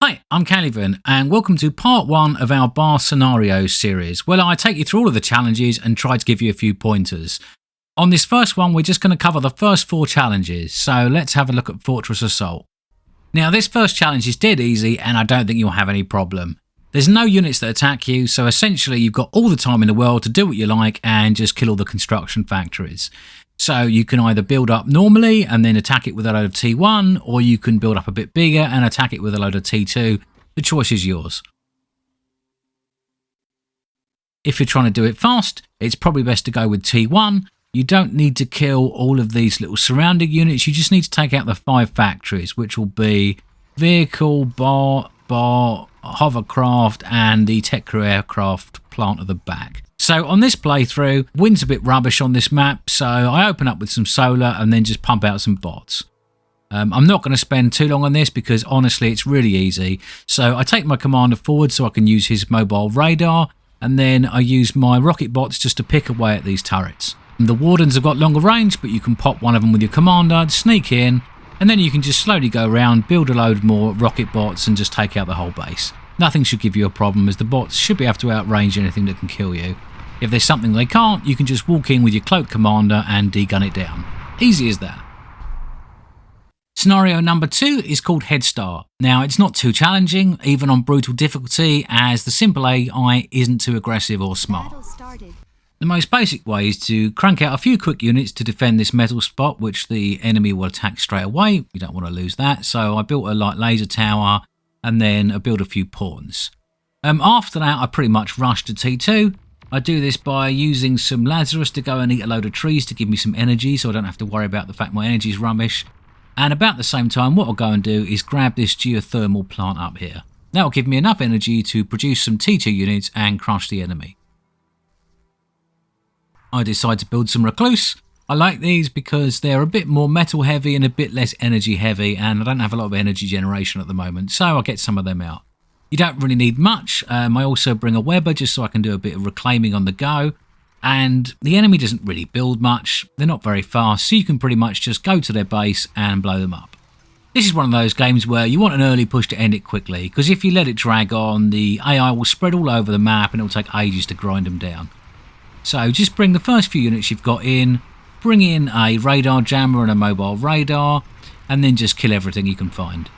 Hi, I'm Caliban, and welcome to part 1 of our bar scenarios series, where I take you through all of the challenges and try to give you a few pointers. On this first one, we're just going to cover the first 4 challenges, so let's have a look at Fortress Assault. Now, this first challenge is dead easy, and I don't think you'll have any problem. There's no units that attack you, so essentially you've got all the time in the world to do what you like and just kill all the construction factories. So you can either build up normally and then attack it with a load of T1, or you can build up a bit bigger and attack it with a load of T2. The choice is yours. If you're trying to do it fast, it's probably best to go with T1. You don't need to kill all of these little surrounding units, you just need to take out the 5 factories, which will be vehicle, bot, hovercraft and the tech crew aircraft plant at the back. So on this playthrough, wind's a bit rubbish on this map, so I open up with some solar and then just pump out some bots. I'm not going to spend too long on this because honestly it's really easy. So I take my commander forward so I can use his mobile radar, and then I use my rocket bots just to pick away at these turrets. And the wardens have got longer range, but you can pop one of them with your commander, sneak in, and then you can just slowly go around, build a load more rocket bots and just take out the whole base. Nothing should give you a problem, as the bots should be able to outrange anything that can kill you. If there's something they can't, you can just walk in with your cloaked commander and degun it down. Easy as that. Scenario number 2 is called Head Start. Now, it's not too challenging, even on brutal difficulty, as the simple AI isn't too aggressive or smart. The most basic way is to crank out a few quick units to defend this metal spot, which the enemy will attack straight away. You don't want to lose that, so I built a light laser tower and then I built a few pawns. After that, I pretty much rushed to T2. I do this by using some Lazarus to go and eat a load of trees to give me some energy, so I don't have to worry about the fact my energy is rubbish. And about the same time, what I'll go and do is grab this geothermal plant up here. That'll give me enough energy to produce some T2 units and crush the enemy. I decide to build some Recluse. I like these because they're a bit more metal heavy and a bit less energy heavy, and I don't have a lot of energy generation at the moment, so I'll get some of them out. You don't really need much. I also bring a Weber just so I can do a bit of reclaiming on the go. And the enemy doesn't really build much. They're not very fast, so you can pretty much just go to their base and blow them up. This is one of those games where you want an early push to end it quickly, because if you let it drag on, the AI will spread all over the map and it will take ages to grind them down. So just bring the first few units you've got in, bring in a radar jammer and a mobile radar, and then just kill everything you can find.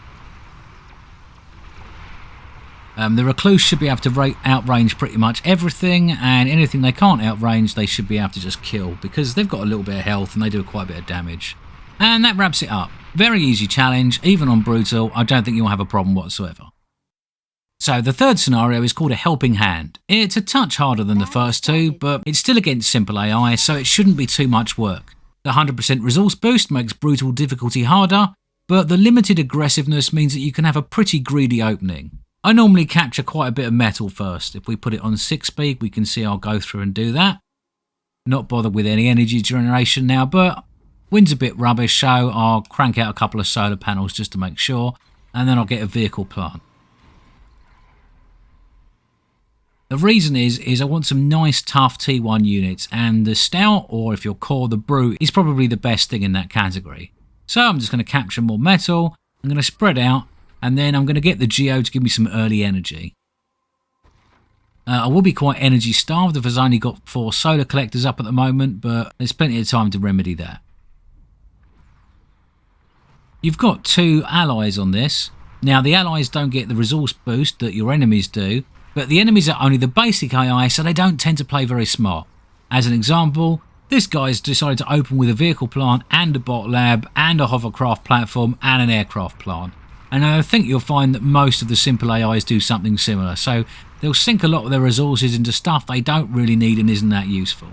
The Recluse should be able to outrange pretty much everything, and anything they can't outrange they should be able to just kill, because they've got a little bit of health and they do quite a bit of damage. And that wraps it up. Very easy challenge, even on brutal. I don't think you'll have a problem whatsoever. So the third scenario is called a Helping Hand. It's a touch harder than the first 2, but it's still against simple AI, so it shouldn't be too much work. The 100% resource boost makes brutal difficulty harder, but the limited aggressiveness means that you can have a pretty greedy opening. I normally capture quite a bit of metal first. If we put it on 6 speed, we can see I'll go through and do that. Not bothered with any energy generation now, but wind's a bit rubbish, so I'll crank out a couple of solar panels just to make sure, and then I'll get a vehicle plant. The reason is I want some nice tough T1 units, and the Stout, or if you're core, the Brute, is probably the best thing in that category. So I'm just going to capture more metal, I'm going to spread out, and then I'm going to get the Geo to give me some early energy. I will be quite energy starved if I've only got 4 solar collectors up at the moment, but there's plenty of time to remedy that. You've got 2 allies on this. Now the allies don't get the resource boost that your enemies do, but the enemies are only the basic AI, so they don't tend to play very smart. As an example, this guy's decided to open with a vehicle plant and a bot lab and a hovercraft platform and an aircraft plant. And I think you'll find that most of the simple AIs do something similar, so they'll sink a lot of their resources into stuff they don't really need and isn't that useful.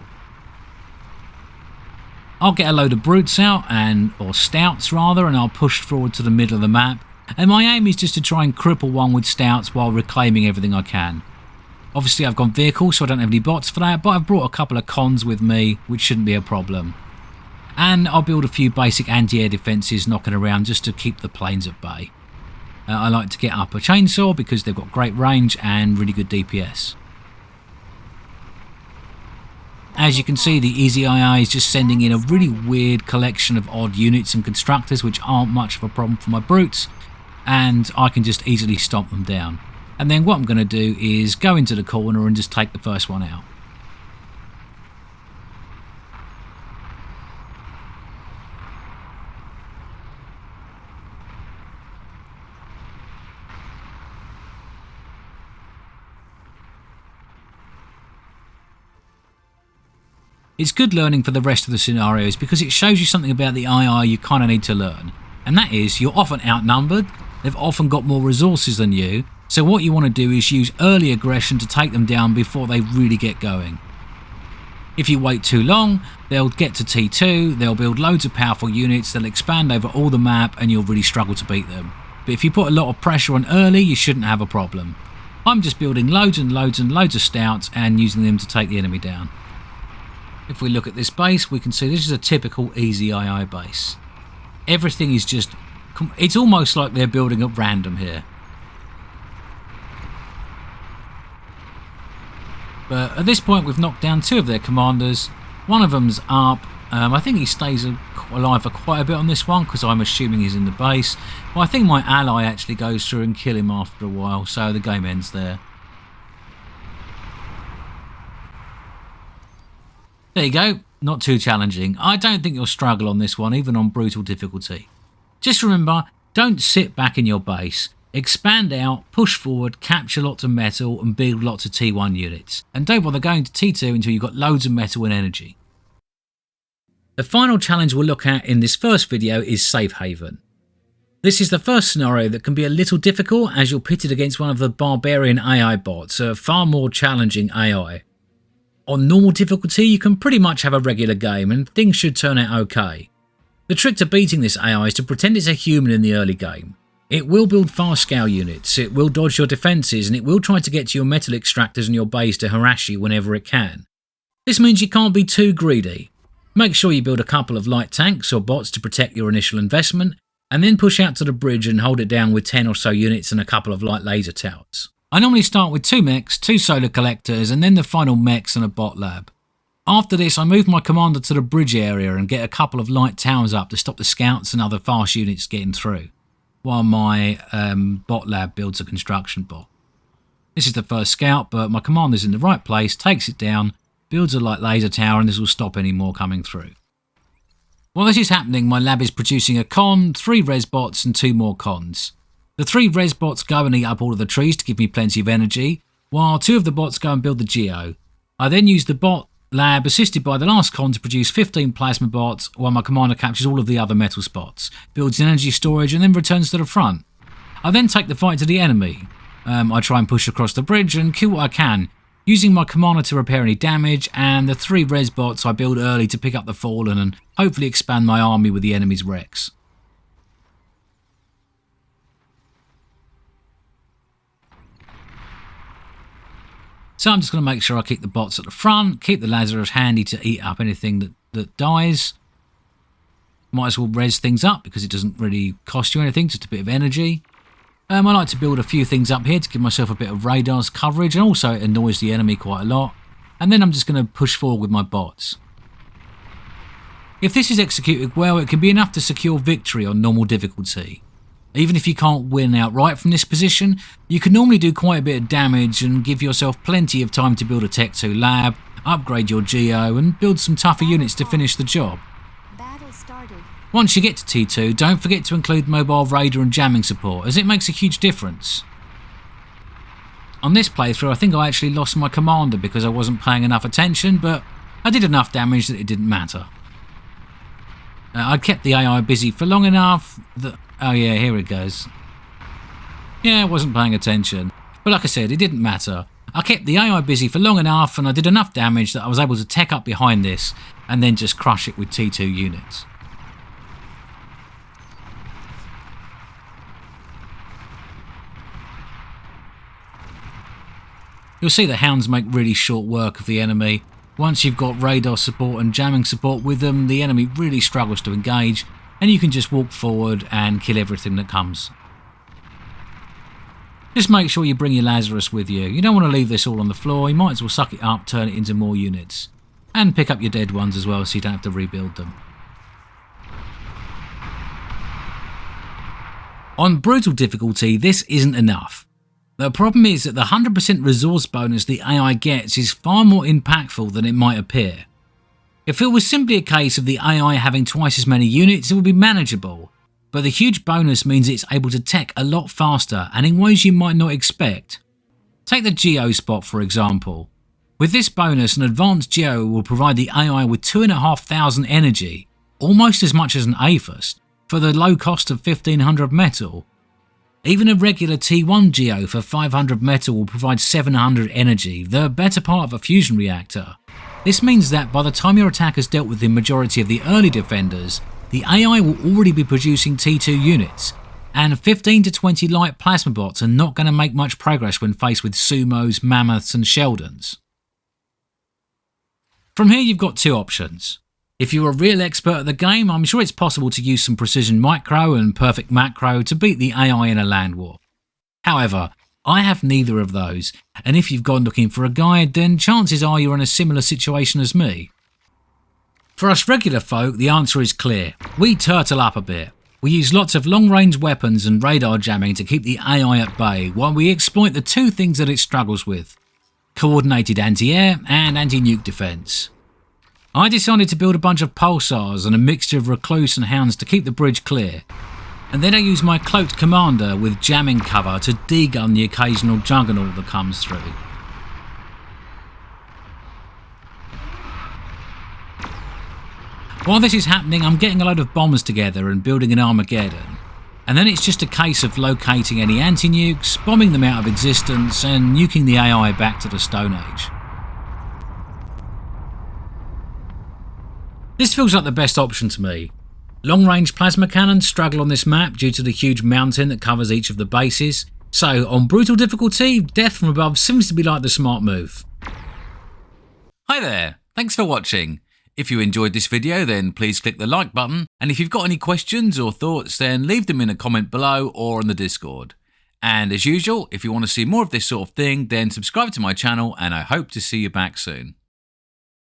I'll get a load of brutes out, or stouts rather, and I'll push forward to the middle of the map, and my aim is just to try and cripple one with stouts while reclaiming everything I can. Obviously I've gone vehicle, so I don't have any bots for that, but I've brought a couple of cons with me, which shouldn't be a problem. And I'll build a few basic anti-air defences knocking around just to keep the planes at bay. I like to get up a chainsaw because they've got great range and really good DPS. As you can see, the Easy AI is just sending in a really weird collection of odd units and constructors which aren't much of a problem for my brutes. and I can just easily stomp them down. And then what I'm going to do is go into the corner and just take the first one out. It's good learning for the rest of the scenarios because it shows you something about the AI you kind of need to learn. And that is, you're often outnumbered, they've often got more resources than you, so what you want to do is use early aggression to take them down before they really get going. If you wait too long, they'll get to T2, they'll build loads of powerful units, they'll expand over all the map and you'll really struggle to beat them. But if you put a lot of pressure on early, you shouldn't have a problem. I'm just building loads and loads and loads of stouts and using them to take the enemy down. If we look at this base, we can see this is a typical easy AI base. Everything is just, it's almost like they're building at random here. But at this point we've knocked down 2 of their commanders. One of them's up. I think he stays alive for quite a bit on this one because I'm assuming he's in the base. Well, I think my ally actually goes through and kill him after a while, so the game ends there. There you go, not too challenging. I don't think you'll struggle on this one, even on brutal difficulty. Just remember, don't sit back in your base. Expand out, push forward, capture lots of metal and build lots of T1 units. And don't bother going to T2 until you've got loads of metal and energy. The final challenge we'll look at in this first video is Safe Haven. This is the first scenario that can be a little difficult as you're pitted against one of the barbarian AI bots, a far more challenging AI. On normal difficulty, you can pretty much have a regular game and things should turn out okay. The trick to beating this AI is to pretend it's a human in the early game. It will build fast scale units, it will dodge your defences and it will try to get to your metal extractors and your base to harass you whenever it can. This means you can't be too greedy. Make sure you build a couple of light tanks or bots to protect your initial investment, and then push out to the bridge and hold it down with 10 or so units and a couple of light laser towers. I normally start with 2 mechs, 2 solar collectors and then the final mechs and a bot lab. After this I move my commander to the bridge area and get a couple of light towers up to stop the scouts and other fast units getting through, while my bot lab builds a construction bot. This is the first scout, but my commander's in the right place, takes it down, builds a light laser tower and this will stop any more coming through. While this is happening, my lab is producing a con, 3 res bots and 2 more cons. The 3 res bots go and eat up all of the trees to give me plenty of energy, while 2 of the bots go and build the geo. I then use the bot lab assisted by the last con to produce 15 plasma bots, while my commander captures all of the other metal spots, builds energy storage and then returns to the front. I then take the fight to the enemy. I try and push across the bridge and kill what I can, using my commander to repair any damage, and the 3 res bots I build early to pick up the fallen and hopefully expand my army with the enemy's wrecks. So I'm just going to make sure I keep the bots at the front, keep the lasers handy to eat up anything that dies. Might as well res things up because it doesn't really cost you anything, just a bit of energy. I like to build a few things up here to give myself a bit of radar's coverage, and also it annoys the enemy quite a lot. And then I'm just going to push forward with my bots. If this is executed well, it can be enough to secure victory on normal difficulty. Even if you can't win outright from this position, you can normally do quite a bit of damage and give yourself plenty of time to build a Tech 2 lab, upgrade your geo and build some tougher units to finish the job. Battle started. Once you get to T2, don't forget to include mobile radar and jamming support, as it makes a huge difference. On this playthrough I think I actually lost my commander because I wasn't paying enough attention, but I did enough damage that it didn't matter. I kept the AI busy for long enough that... Oh yeah, here it goes. Yeah, I wasn't paying attention. But like I said, it didn't matter. I kept the AI busy for long enough and I did enough damage that I was able to tech up behind this and then just crush it with T2 units. You'll see the hounds make really short work of the enemy. Once you've got radar support and jamming support with them, the enemy really struggles to engage, and you can just walk forward and kill everything that comes. Just make sure you bring your Lazarus with you. You don't want to leave this all on the floor, you might as well suck it up, turn it into more units. And pick up your dead ones as well so you don't have to rebuild them. On brutal difficulty, this isn't enough. The problem is that the 100% resource bonus the AI gets is far more impactful than it might appear. If it was simply a case of the AI having twice as many units, it would be manageable, but the huge bonus means it's able to tech a lot faster and in ways you might not expect. Take the Geo spot for example. With this bonus, an advanced Geo will provide the AI with 2,500 energy, almost as much as an Aphis, for the low cost of 1500 metal. Even a regular T1 Geo for 500 metal will provide 700 energy, the better part of a fusion reactor. This means that by the time your attack has dealt with the majority of the early defenders, the AI will already be producing T2 units, and 15 to 20 light plasma bots are not going to make much progress when faced with Sumos, Mammoths and Sheldons. From here you've got two options. If you're a real expert at the game, I'm sure it's possible to use some precision micro and perfect macro to beat the AI in a land war. However, I have neither of those, and if you've gone looking for a guide, then chances are you're in a similar situation as me. For us regular folk, the answer is clear. We turtle up a bit. We use lots of long-range weapons and radar jamming to keep the AI at bay, while we exploit the two things that it struggles with: coordinated anti-air and anti-nuke defense. I decided to build a bunch of pulsars and a mixture of recluse and hounds to keep the bridge clear, and then I use my cloaked commander with jamming cover to degun the occasional juggernaut that comes through. While this is happening, I'm getting a load of bombers together and building an Armageddon, and then it's just a case of locating any anti-nukes, bombing them out of existence and nuking the AI back to the Stone Age. This feels like the best option to me. Long-range plasma cannons struggle on this map due to the huge mountain that covers each of the bases, so on brutal difficulty, death from above seems to be like the smart move. Hi there, thanks for watching. If you enjoyed this video then please click the like button, and if you've got any questions or thoughts then leave them in a comment below or on the Discord. And as usual, if you want to see more of this sort of thing then subscribe to my channel and I hope to see you back soon.